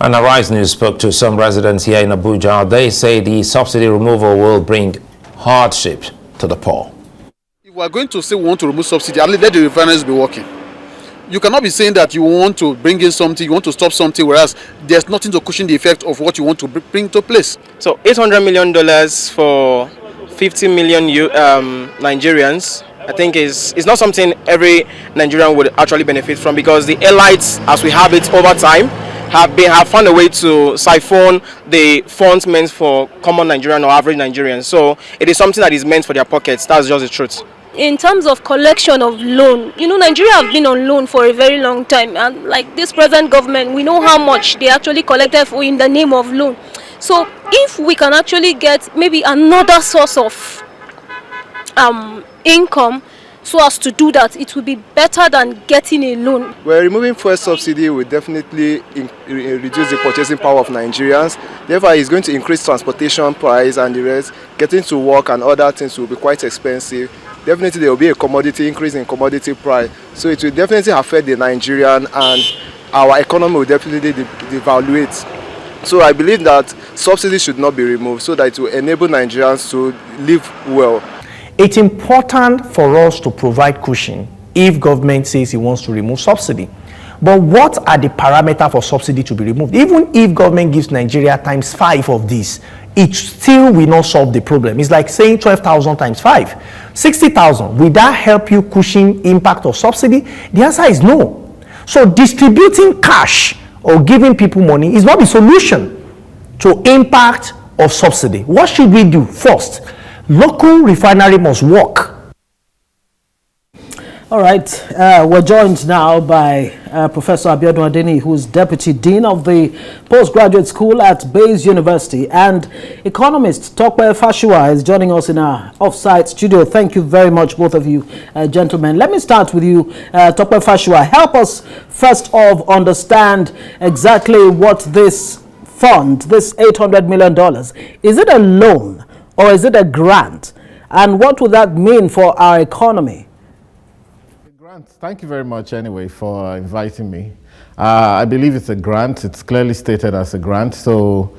And Arise News spoke to some residents here in Abuja. They say the subsidy removal will bring hardship to the poor. If we are going to say we want to remove subsidy, at least let the refineries be working. You cannot be saying that you want to bring in something, you want to stop something, whereas there's nothing to cushion the effect of what you want to bring to place. So $800 million for 50 million Nigerians, I think is not something every Nigerian would actually benefit from, because the elites, as we have it over time, have found a way to siphon the funds meant for common Nigerian or average Nigerians. So it is something that is meant for their pockets. That's just the truth. In terms of collection of loan, Nigeria have been on loan for a very long time, and like this present government, we know how much they actually collected for in the name of loan. So if we can actually get maybe another source of income so as to do that, it will be better than getting a loan. Well, removing fuel subsidy will definitely reduce the purchasing power of Nigerians. Therefore, it's going to increase transportation price and the rest. Getting to work and other things will be quite expensive. Definitely there will be a increase in commodity price. So it will definitely affect the Nigerian, and our economy will definitely devaluate. So I believe that subsidy should not be removed so that it will enable Nigerians to live well. It's important for us to provide cushion if government says it wants to remove subsidy. But what are the parameters for subsidy to be removed? Even if government gives Nigeria times 5 of this, it still will not solve the problem. It's like saying 12,000 times 5, 60,000. Will that help you cushion impact of subsidy? The answer is no. So distributing cash or giving people money is not the solution to impact of subsidy. What should we do? First, local refinery must work. All right, we're joined now by Professor Abiodun Adeni, who is Deputy Dean of the Postgraduate School at Bayes University, and economist Tope Fasua is joining us in our off-site studio. Thank you very much, both of you, gentlemen. Let me start with you, Tope Fasua. Help us first off understand exactly what this fund, this $800 million, is it a loan or is it a grant? And what would that mean for our economy? Thank you very much anyway for inviting me. I believe it's a grant. It's clearly stated as a grant. So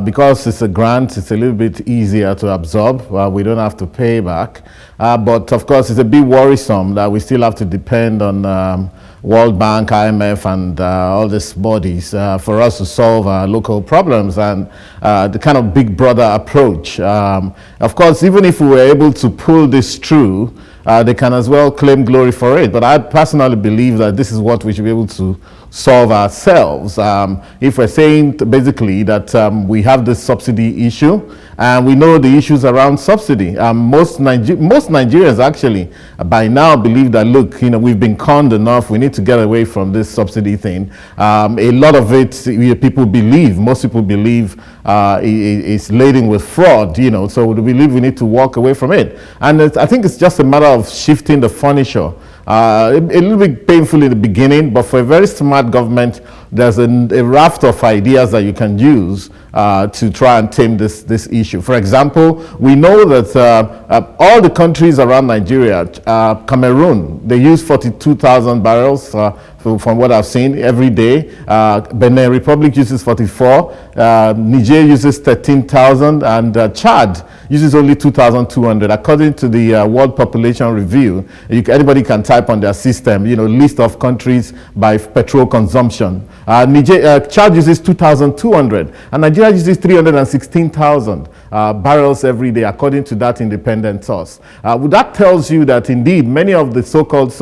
because it's a grant, it's a little bit easier to absorb. We don't have to pay back. But of course, it's a bit worrisome that we still have to depend on World Bank, IMF, and all these bodies for us to solve our local problems and the kind of big brother approach. Of course, even if we were able to pull this through, they can as well claim glory for it. But I personally believe that this is what we should be able to solve ourselves. If we're saying basically that we have this subsidy issue, and we know the issues around subsidy. Most Nigerians actually by now believe that, look, we've been conned enough. We need to get away from this subsidy thing. A lot of it, most people believe is laden with fraud, so we believe we need to walk away from it. And I think it's just a matter of shifting the furniture. A little bit painful in the beginning, but for a very smart government, there's a raft of ideas that you can use to try and tame this issue. For example, we know that all the countries around Nigeria, Cameroon, they use 42,000 barrels from what I've seen every day. Benin Republic uses 44, Niger uses 13,000, and Chad uses only 2,200. According to the World Population Review, anybody can type on their system, list of countries by petrol consumption. Chad uses 2,200, and Nigeria uses 316,000 barrels every day, according to that independent source. That tells you that indeed many of the so-called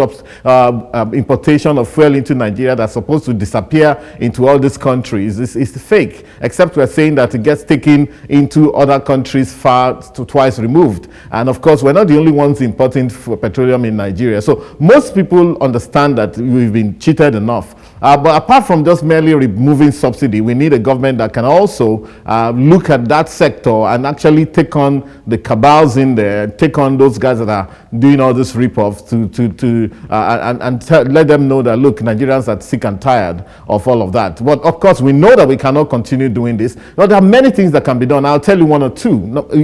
importation of fuel into Nigeria that's supposed to disappear into all these countries is fake, except we're saying that it gets taken into other countries twice removed. And of course, we're not the only ones importing petroleum in Nigeria. So most people understand that we've been cheated enough. But apart from just merely removing subsidy, we need a government that can also look at that sector and actually take on the cabals in there, take on those guys that are doing all this rip-off and let them know that, look, Nigerians are sick and tired of all of that. But of course, we know that we cannot continue doing this. But there are many things that can be done. I'll tell you one or two.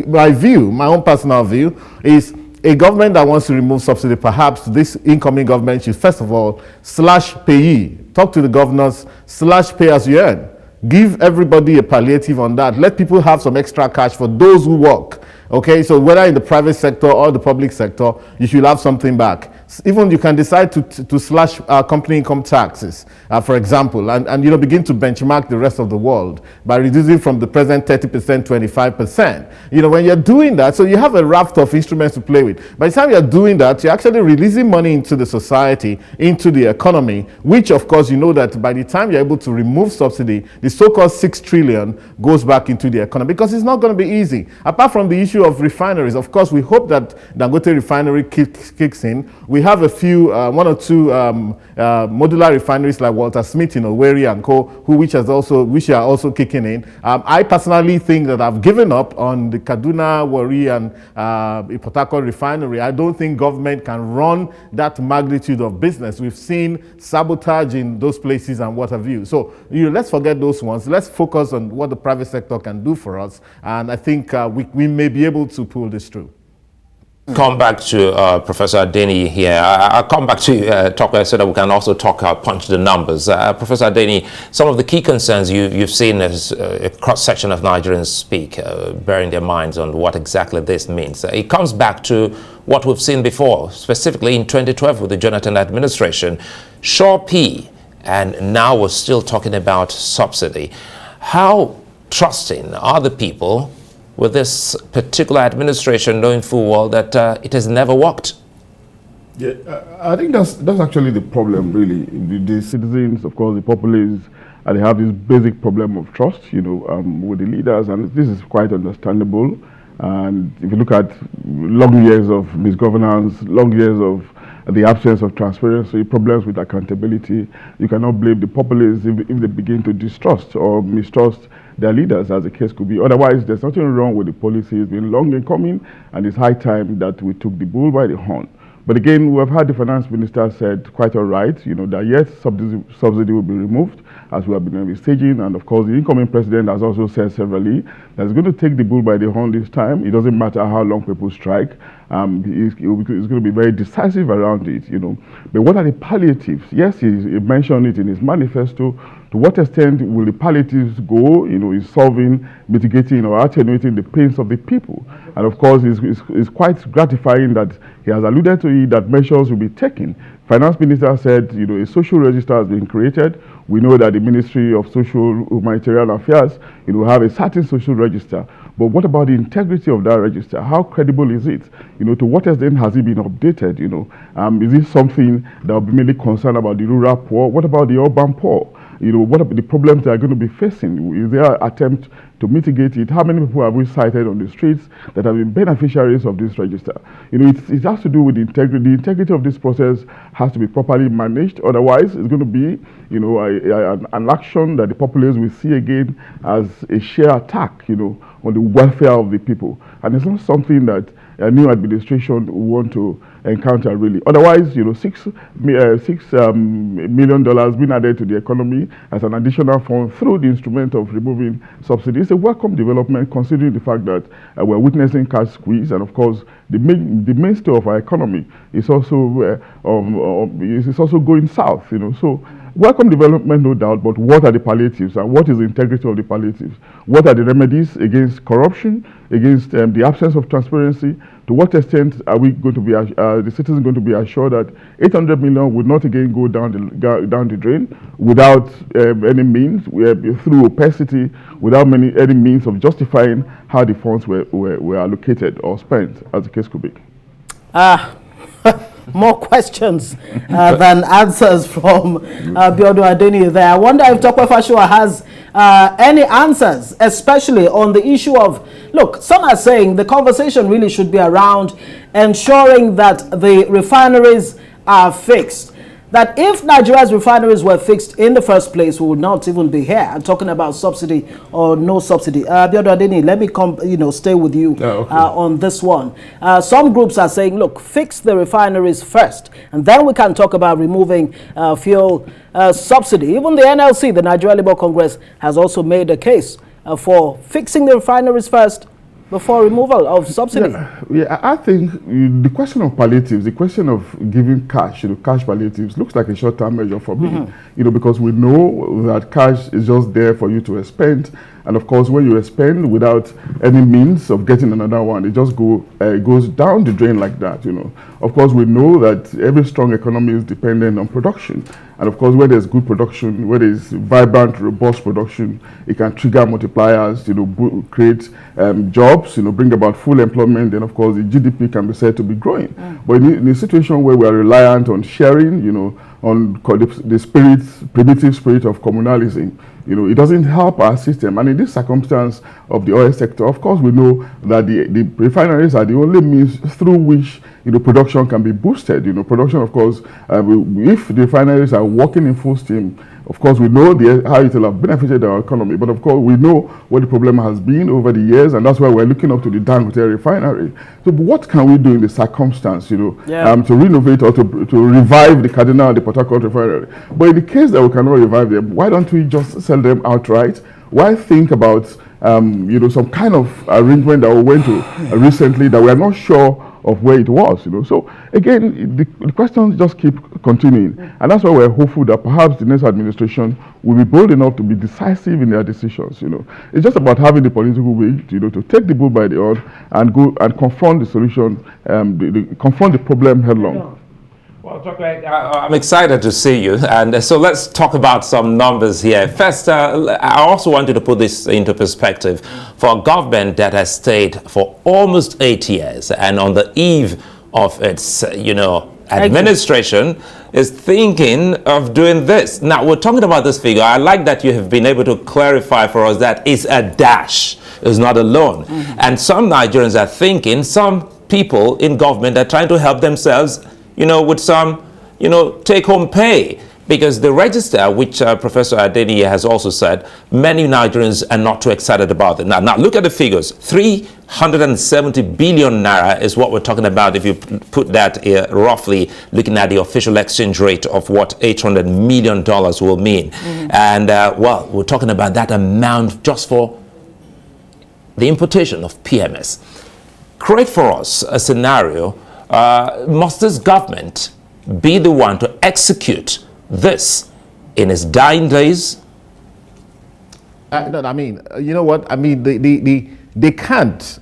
My own personal view is a government that wants to remove subsidy, perhaps this incoming government should first of all slash payee. Talk to the governors, slash pay as you earn. Give everybody a palliative on that. Let people have some extra cash for those who work. Okay, so whether in the private sector or the public sector, you should have something back. Even you can decide to slash company income taxes, for example, and begin to benchmark the rest of the world by reducing from the present 30% 25%. When you're doing that, so you have a raft of instruments to play with. By the time you're doing that, you're actually releasing money into the society, into the economy, which of course that by the time you're able to remove subsidy, the so-called 6 trillion goes back into the economy, because it's not going to be easy. Apart from the issue of refineries, of course, we hope that Dangote refinery kicks in. We have a few, one or two modular refineries like Walter Smith in Owerri and Co, which are also kicking in. I personally think that I've given up on the Kaduna, Warri, and Port Harcourt refinery. I don't think government can run that magnitude of business. We've seen sabotage in those places and what have you. So let's forget those ones. Let's focus on what the private sector can do for us, and I think we may be able to pull this through. Come back to Professor Adeni here. I'll come back to talk so that we can also punch the numbers. Professor Adeni, some of the key concerns you've seen as a cross-section of Nigerians speak, bearing their minds on what exactly this means. It comes back to what we've seen before, specifically in 2012 with the Jonathan administration. Sure P, and now we're still talking about subsidy. How trusting are the people with this particular administration, knowing full well that it has never worked? Yeah, I think that's actually the problem, really. The citizens, of course, the populace, they have this basic problem of trust, with the leaders, and this is quite understandable. And if you look at long years of misgovernance, long years of the absence of transparency, problems with accountability, you cannot blame the populace if they begin to distrust or mistrust their leaders, as the case could be. Otherwise, there's nothing wrong with the policy. It's been long in coming, and it's high time that we took the bull by the horn. But again, we have had the finance minister said quite all right, that yes, subsidy will be removed, as we have been envisaging, and of course the incoming president has also said severally that he's going to take the bull by the horn this time. It doesn't matter how long people strike. He's going to be very decisive around it, But what are the palliatives? Yes, he mentioned it in his manifesto. To what extent will the palliatives go, in solving, mitigating, or attenuating the pains of the people? And of course, it's quite gratifying that he has alluded to it, that measures will be taken. Finance Minister said, a social register has been created. We know that the Ministry of Social Humanitarian Affairs, have a certain social register. But what about the integrity of that register? How credible is it? To what extent has it been updated? Is it something that will be mainly concerned about the rural poor? What about the urban poor? What are the problems they are going to be facing? Is there an attempt to mitigate it? How many people have we cited on the streets that have been beneficiaries of this register? It has to do with the integrity. The integrity of this process has to be properly managed. Otherwise, it's going to be, an action that the populace will see again as a sheer attack, on the welfare of the people. And it's not something that a new administration will want to encounter, really. Otherwise, $6 million being added to the economy as an additional fund through the instrument of removing subsidies. It's a welcome development, considering the fact that we're witnessing cash squeeze, and of course, the mainstay of our economy is also going south. So welcome development, no doubt. But what are the palliatives, and what is the integrity of the palliatives? What are the remedies against corruption, against the absence of transparency? To what extent are we going to be the citizens going to be assured that 800 million would not again go down the drain without any means, through opacity, without any means of justifying how the funds were allocated or spent, as the case could be? More questions than answers from Biodun Adeni there. I wonder if Dr. Fasua has any answers, especially on the issue of, look, some are saying the conversation really should be around ensuring that the refineries are fixed. That if Nigeria's refineries were fixed in the first place, we would not even be here. I'm talking about subsidy or no subsidy. Biodun Adeni, let me stay with you on this one. Some groups are saying, look, fix the refineries first, and then we can talk about removing fuel subsidy. Even the NLC, the Nigeria Labour Congress, has also made a case for fixing the refineries first, before removal of subsidy? Yeah, I think the question of palliatives, the question of giving cash, cash palliatives looks like a short-term measure for me, because we know that cash is just there for you to expend. And of course, when you expend without any means of getting another one, it just goes down the drain like that, Of course, we know that every strong economy is dependent on production. And of course, where there's good production, where there's vibrant, robust production, it can trigger multipliers, create jobs, bring about full employment. Then, of course, the GDP can be said to be growing. But in a situation where we are reliant on sharing, on the primitive spirit of communalism, it doesn't help our system. And in this circumstance of the oil sector, of course, we know that the refineries are the only means through which production can be boosted. Production, of course, if the refineries are working in full steam, of course, we know how it will have benefited our economy. But of course, we know what the problem has been over the years, and that's why we're looking up to the Dangote refinery. So what can we do in the circumstance, to renovate or to revive the Cardinal, the Port Harcourt refinery? But in the case that we cannot revive them, why don't we just sell them outright? Why think about, some kind of arrangement that we went to recently that we are not sure of where it was, So again, the questions just keep continuing. And that's why we're hopeful that perhaps the next administration will be bold enough to be decisive in their decisions, It's just about having the political will, to take the bull by the horn and go and confront the solution, confront the problem headlong. Well, Dr. I'm excited to see you. And so let's talk about some numbers here. First, I also wanted to put this into perspective. For a government that has stayed for almost 8 years and on the eve of its, administration is thinking of doing this. Now, we're talking about this figure. I like that you have been able to clarify for us that it's a dash, it's not a loan. And some Nigerians are thinking, some people in government are trying to help themselves with some, take-home pay. Because the register, which Professor Adeniyi has also said, many Nigerians are not too excited about it. Now look at the figures. 370 billion naira is what we're talking about if you put that roughly looking at the official exchange rate of what $800 million will mean. And, we're talking about that amount just for the importation of PMS. Create for us a scenario. Must this government be the one to execute this in its dying days? No, I mean, you know what? I mean, they can't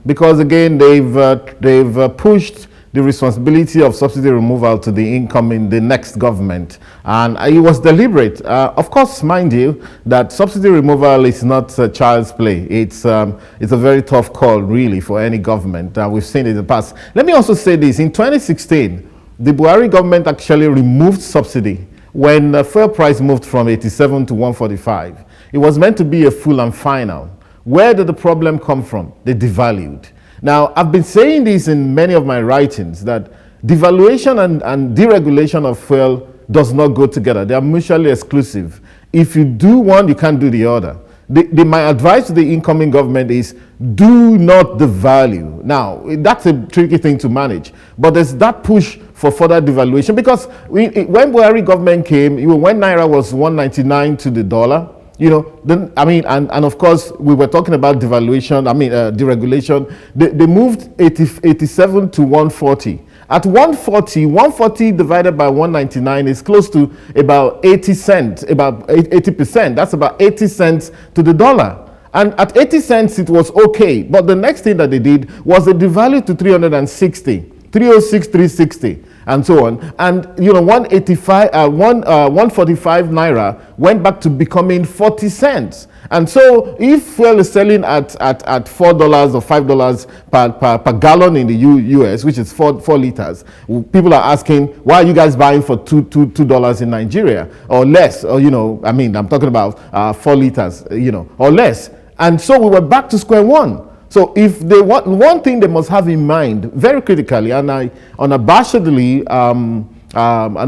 because again they've pushed the responsibility of subsidy removal to the next government, and it was deliberate. Of course, mind you, that subsidy removal is not child's play. It's a very tough call, really, for any government. We've seen it in the past. Let me also say this: in 2016, the Buhari government actually removed subsidy when the fuel price moved from 87 to 145. It was meant to be a full and final. Where did the problem come from? They devalued. Now, I've been saying this in many of my writings, that devaluation and deregulation of fuel does not go together. They are mutually exclusive. If you do one, you can't do the other. My advice to the incoming government is do not devalue. Now, that's a tricky thing to manage, but there's that push for further devaluation, because when Buhari government came, when Naira was 199 to the dollar, then, and of course, we were talking about devaluation, deregulation. They moved 87 to 140. At 140 divided by 199 is close to about 80 cents, about 80%. That's about 80 cents to the dollar. And at 80 cents, it was okay. But the next thing that they did was they devalued to 360, 306, 360. And so on. And 145 naira went back to becoming 40 cents. And so if fuel is selling at $4 or $5 per gallon in the US, which is 4 liters, people are asking, why are you guys buying for $2 in Nigeria or less? Or I'm talking about 4 liters, or less. And so we were back to square one. So if they want, one thing they must have in mind very critically, and I unabashedly and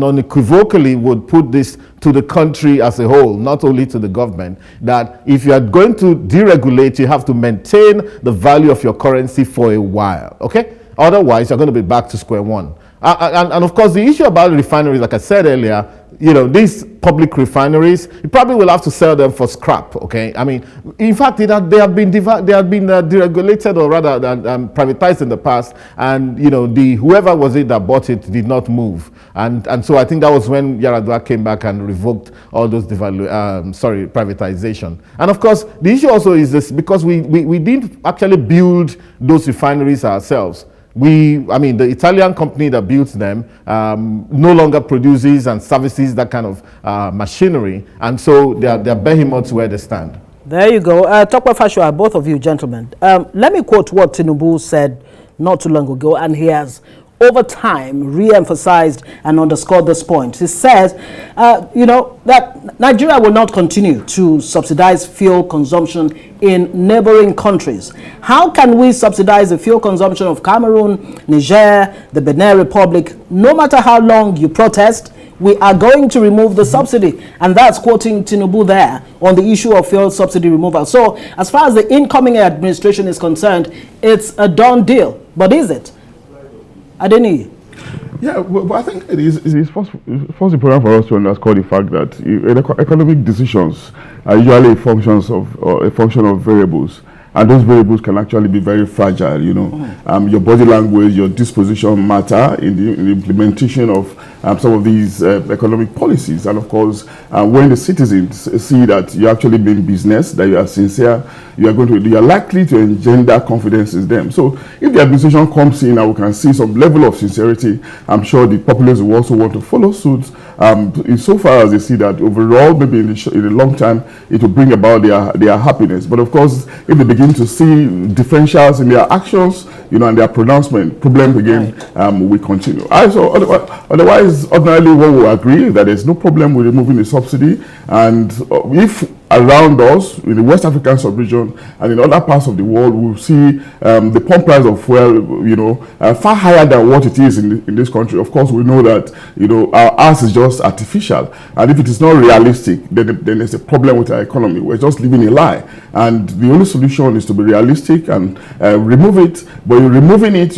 unequivocally would put this to the country as a whole, not only to the government, that if you are going to deregulate, you have to maintain the value of your currency for a while, okay? Otherwise, you're going to be back to square one. And of course, the issue about refineries, like I said earlier, these public refineries, you probably will have to sell them for scrap. Okay, I mean, in fact, they have been deregulated, or rather privatized in the past, and whoever was it that bought it did not move, and so I think that was when Yar'Adua came back and revoked all those privatization. And of course, the issue also is this, because we didn't actually build those refineries ourselves. The Italian company that built them no longer produces and services that kind of machinery, and so they're behemoths where they stand. There you go. Tokwe Fasua, both of you gentlemen. Let me quote what Tinubu said not too long ago, and he has over time re-emphasized and underscored this point. He says, that Nigeria will not continue to subsidize fuel consumption in neighboring countries. How can we subsidize the fuel consumption of Cameroon, Niger, the Benin Republic? No matter how long you protest, we are going to remove the subsidy. And that's quoting Tinubu there on the issue of fuel subsidy removal. So as far as the incoming administration is concerned, it's a done deal. But is it? Adeni? Yeah, but I think it is first important for us to underscore the fact that economic decisions are usually a function of variables, and those variables can actually be very fragile. Your body language, your disposition matter in the implementation of some of these economic policies. And of course, when the citizens see that you actually mean business, that you are sincere, you are likely to engender confidence in them. So if the administration comes in and we can see some level of sincerity, I'm sure the populace will also want to follow suit, insofar as they see that overall, maybe in the long term, it will bring about their happiness. But of course, if they begin to see differentials in their actions, and their pronouncement, problem again, we continue. Otherwise, ordinarily, one will agree that there's no problem with removing the subsidy, and if around us in the West African sub-region and in other parts of the world, we'll see the pump price of fuel, far higher than what it is in this country. Of course, we know that ours is just artificial, and if it is not realistic, then there's a problem with our economy. We're just living a lie, and the only solution is to be realistic and remove it. But in removing it,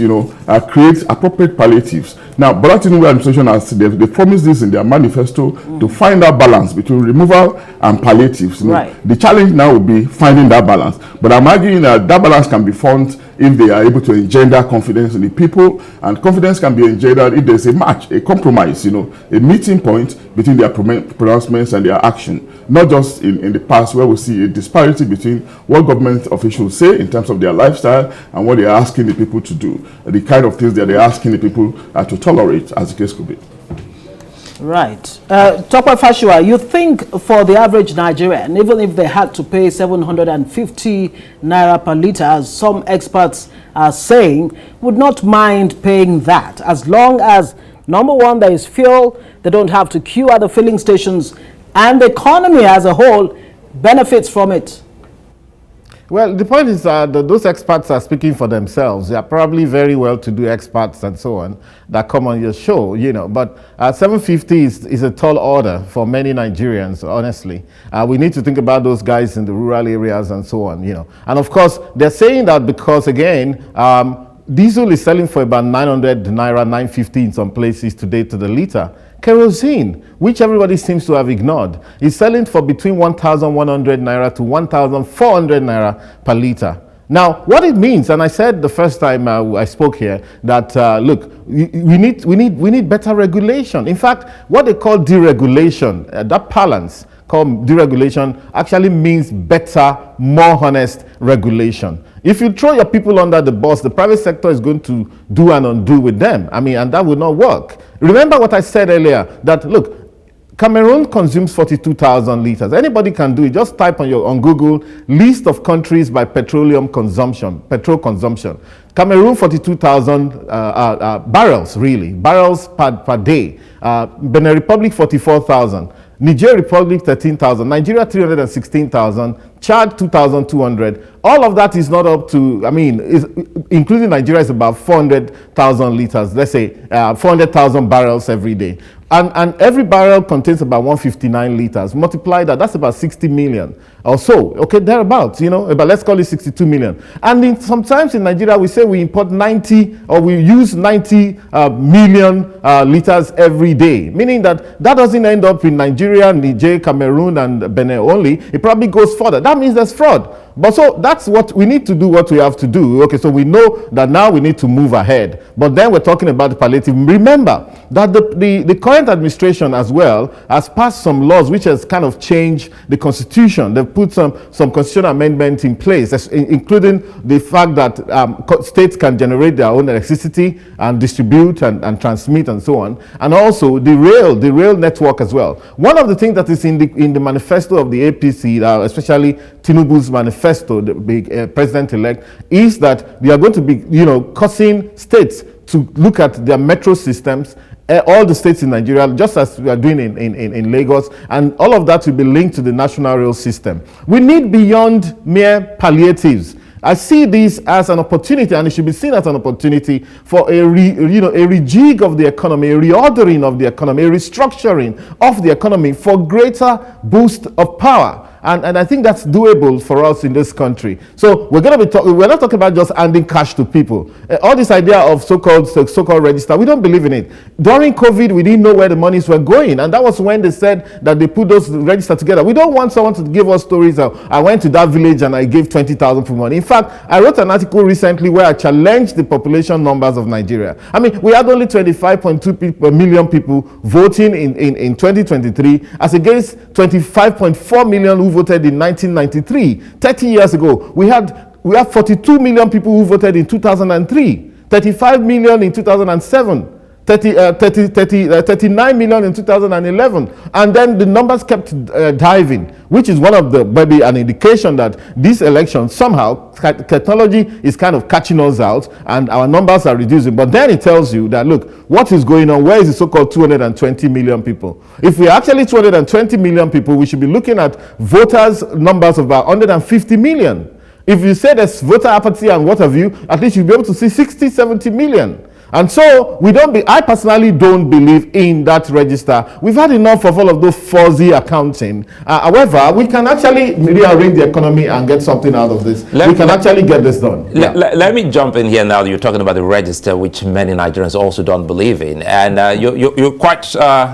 create appropriate palliatives. Now, Bola Tinubu administration they promised this in their manifesto to find that balance between removal and palliatives. Right. The challenge now will be finding that balance. But I'm arguing that balance can be found if they are able to engender confidence in the people, and confidence can be engendered if there's a match, a compromise, a meeting point between their pronouncements and their action. Not just in the past, where we see a disparity between what government officials say in terms of their lifestyle and what they are asking the people to do, the kind of things that they're asking the people to tolerate, as the case could be. Right. Tokwe Fasua, you think for the average Nigerian, even if they had to pay 750 naira per litre, as some experts are saying, would not mind paying that, as long as, number one, there is fuel, they don't have to queue at the filling stations, and the economy as a whole benefits from it? Well, the point is that those experts are speaking for themselves. They are probably very well-to-do experts and so on that come on your show, But 750 is a tall order for many Nigerians, honestly. We need to think about those guys in the rural areas and so on, And of course, they're saying that because, again, diesel is selling for about 900 naira, 950 in some places today to the litre. Kerosene, which everybody seems to have ignored, is selling for between 1,100 naira to 1,400 naira per litre. Now, what it means, and I said the first time I spoke here, that look, we need better regulation. In fact, what they call deregulation, that balance called deregulation, actually means better, more honest regulation. If you throw your people under the bus, the private sector is going to do and undo with them. And that will not work. Remember what I said earlier, that look, Cameroon consumes 42,000 liters. Anybody can do it. Just type on Google list of countries by petrol consumption. Cameroon 42,000 barrels per day. Benin Republic 44,000. Niger Republic 13,000, Nigeria 316,000, Chad 2,200. All of that is not up to, including Nigeria, is about 400,000 liters, let's say 400,000 barrels every day. And every barrel contains about 159 liters. Multiply that, that's about 60 million or so. Okay, thereabouts, but let's call it 62 million. And sometimes in Nigeria, we say we import 90 or we use 90 million liters every day, meaning that doesn't end up in Nigeria, Niger, Cameroon, and Benin only. It probably goes further. That means there's fraud. But so that's what we need to do, what we have to do. Okay, so we know that now we need to move ahead. But then we're talking about the palliative. Remember that the current administration as well has passed some laws which has kind of changed the constitution. They've put some constitutional amendments in place, including the fact that states can generate their own electricity and distribute and transmit and so on. And also the rail network as well. One of the things that is in the manifesto of the APC, especially Tinubu's manifesto, the president-elect, is that they are going to be, causing states to look at their metro systems, all the states in Nigeria, just as we are doing in Lagos, and all of that will be linked to the national rail system. We need beyond mere palliatives. I see this as an opportunity, and it should be seen as an opportunity for a rejig of the economy, a reordering of the economy, a restructuring of the economy for greater boost of power. And I think that's doable for us in this country. So we're going to be we're not talking about just handing cash to people. All this idea of so-called register, we don't believe in it. During COVID, we didn't know where the monies were going. And that was when they said that they put those register together. We don't want someone to give us stories of, I went to that village and I gave 20,000 for money. In fact, I wrote an article recently where I challenged the population numbers of Nigeria. I mean, we had only 25.2 million people voting in 2023 as against 25.4 million who voted in 1993. 30 years ago, we had 42 million people who voted in 2003, 35 million in 2007, 39 million in 2011, and then the numbers kept diving, which is one of the, maybe an indication that this election somehow technology is kind of catching us out and our numbers are reducing. But then it tells you that, look, what is going on? Where is the so-called 220 million people? If we're actually 220 million people, we should be looking at voters numbers of about 150 million. If you say there's voter apathy and what have you, at least you'll be able to see 60, 70 million. And so I personally don't believe in that register. We've had enough of all of those fuzzy accounting. However, we can actually rearrange the economy and get something out of this. We can actually get this done. Let me jump in here now that you're talking about the register, which many Nigerians also don't believe in. And you're quite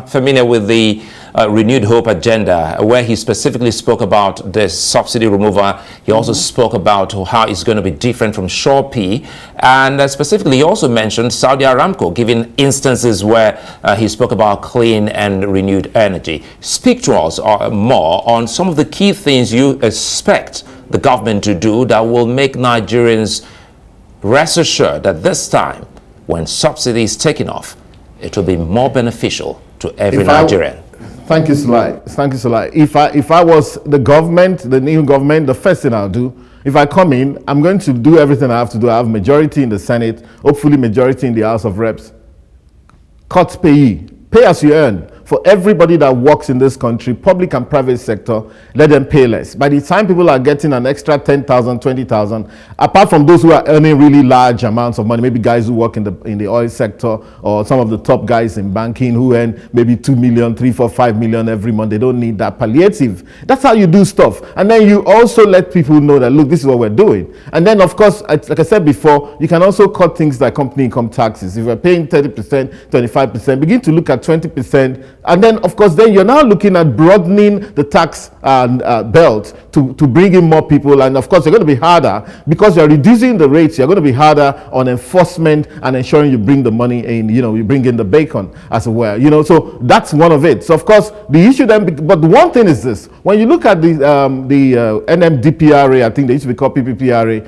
familiar with the Renewed Hope agenda, where he specifically spoke about the subsidy removal. He also spoke about how it's going to be different from Shore P. And specifically, he also mentioned Saudi Aramco, giving instances where he spoke about clean and renewed energy. Speak to us more on some of the key things you expect the government to do that will make Nigerians rest assured that this time, when subsidy is taken off, it will be more beneficial to every Nigerian. Thank you, Sulai. Thank you, Sulai. If I was the government, the new government, the first thing I'll do, if I come in, I'm going to do everything I have to do. I have majority in the Senate, hopefully majority in the House of Reps. Cut pay as you earn. For everybody that works in this country, public and private sector, let them pay less. By the time people are getting an extra 10,000, 20,000, apart from those who are earning really large amounts of money, maybe guys who work in the oil sector, or some of the top guys in banking who earn maybe 2 million, 3, 4, 5 million every month, they don't need that palliative. That's how you do stuff. And then you also let people know that, look, this is what we're doing. And then, of course, like I said before, you can also cut things like company income taxes. If we're paying 30%, 25%, begin to look at 20%. And then, of course, then you're now looking at broadening the tax belt to bring in more people. And, of course, you're going to be harder because you're reducing the rates. You're going to be harder on enforcement and ensuring you bring the money in, you bring in the bacon, as it were. So that's one of it. So, of course, the issue then, but one thing is this. When you look at the NMDPRA, I think they used to be called PPPRA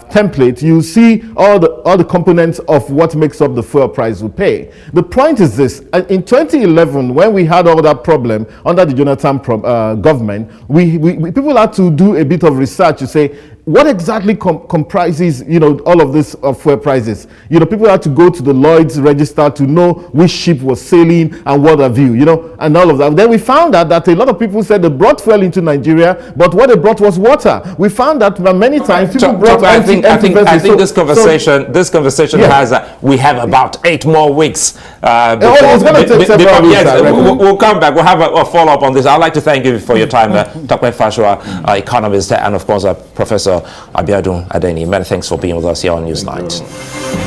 template, you see all the components of what makes up the fuel price we pay. The point is this. In 2011, when we had all that problem under the Jonathan government, we people had to do a bit of research to say, what exactly comprises, all of this fuel prices? People had to go to the Lloyd's register to know which ship was sailing and what have you, and all of that. Then we found out that a lot of people said they brought fuel into Nigeria, but what they brought was water. We found that many times people brought I think this conversation has we have about 8 more weeks. It's going to take several weeks. Yes, we'll come back. We'll have a follow-up on this. I'd like to thank you for your time, Dr. Fasua, economist, and of course, Professor Abiodun Adeni. Many thanks for being with us here on Newsnight.